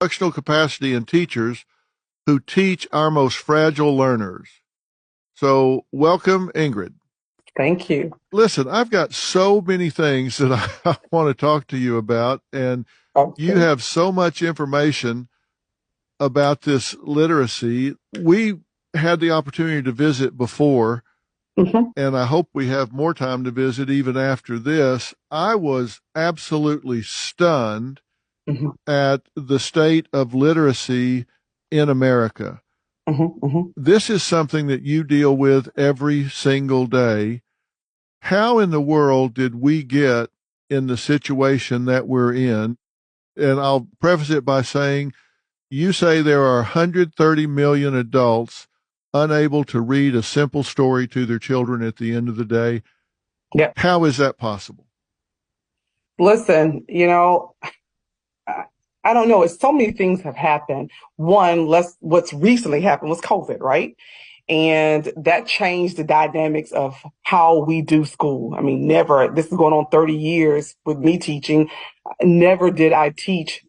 instructional capacity in teachers who teach our most fragile learners. So welcome, Ingrid. Thank you. Listen, I've got so many things that I want to talk to you about, and you Okay. have so much information about this literacy. We had the opportunity to visit before, hmm and I hope we have more time to visit even after this. I was absolutely stunned hmm at the state of literacy in America. hmm This is something that you deal with every single day. How in the world did we get in the situation that we're in? And I'll preface it by saying you say there are 130 million adults unable to read a simple story to their children at the end of the day. Yeah. How is that possible? Listen, I, I don't know. It's so many things have happened. One, what's recently happened was COVID, right? And that changed the dynamics of how we do school. I mean, never, this is going on 30 years with me teaching. Never did I teach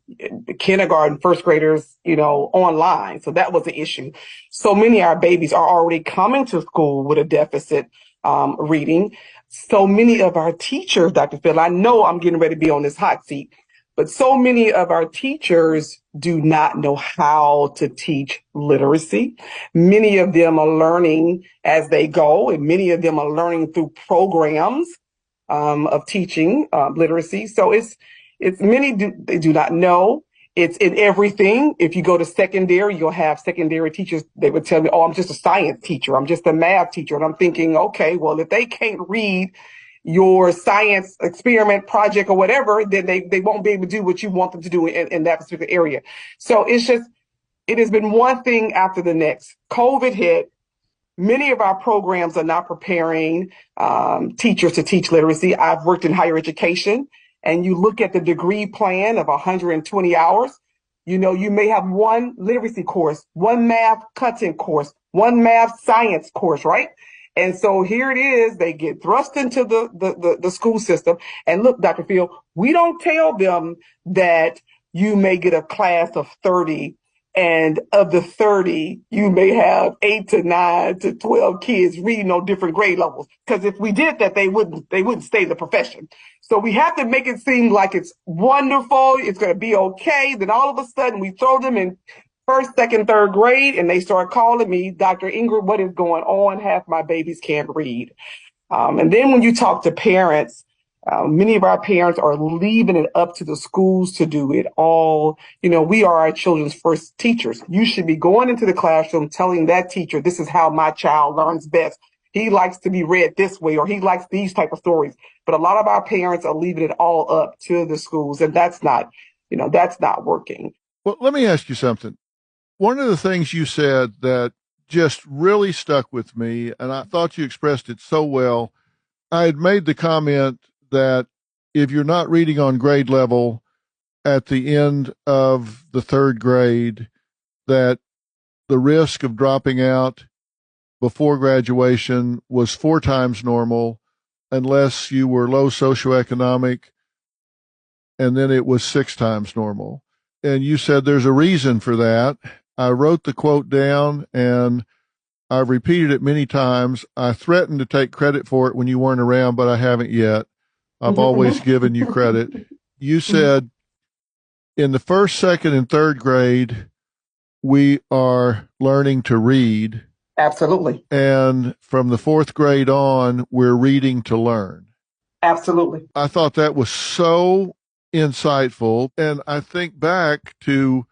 kindergarten, first graders, online. So that was the issue. So many of our babies are already coming to school with a deficit reading. So many of our teachers, Dr. Phil, I know I'm getting ready to be on this hot seat, but so many of our teachers do not know how to teach literacy. Many of them are learning as they go, and many of them are learning through programs of teaching literacy. So it's many they do not know. It's in everything. If you go to secondary, you'll have secondary teachers. They would tell me, "Oh, I'm just a science teacher. I'm just a math teacher." And I'm thinking, okay, well, if they can't read your science experiment project or whatever, then they won't be able to do what you want them to do in that particular area. So it has been one thing after the next. COVID hit. Many of our programs are not preparing teachers to teach literacy. I've worked in higher education, and you look at the degree plan of 120 hours. You may have one literacy course, one math content course, one math science course, right? And so here it is, they get thrust into the school system. And look, Dr. Phil, we don't tell them that you may get a class of 30, and of the 30, you may have 8 to 9 to 12 kids reading on different grade levels. Because if we did that, they wouldn't stay in the profession. So we have to make it seem like it's wonderful, it's going to be okay. Then all of a sudden we throw them in first, second, third grade, and they start calling me, Dr. Ingrid, what is going on? Half my babies can't read. And then when you talk to parents, many of our parents are leaving it up to the schools to do it all. We are our children's first teachers. You should be going into the classroom telling that teacher, this is how my child learns best. He likes to be read this way, or he likes these type of stories. But a lot of our parents are leaving it all up to the schools, and that's not working. Well, let me ask you something. One of the things you said that just really stuck with me, and I thought you expressed it so well. I had made the comment that if you're not reading on grade level at the end of the third grade, that the risk of dropping out before graduation was 4 times normal unless you were low socioeconomic, and then it was 6 times normal. And you said there's a reason for that. I wrote the quote down and I've repeated it many times. I threatened to take credit for it when you weren't around, but I haven't yet. I've always given you credit. You said in the first, second, and third grade, we are learning to read. Absolutely. And from the fourth grade on, we're reading to learn. Absolutely. I thought that was so insightful. And I think back to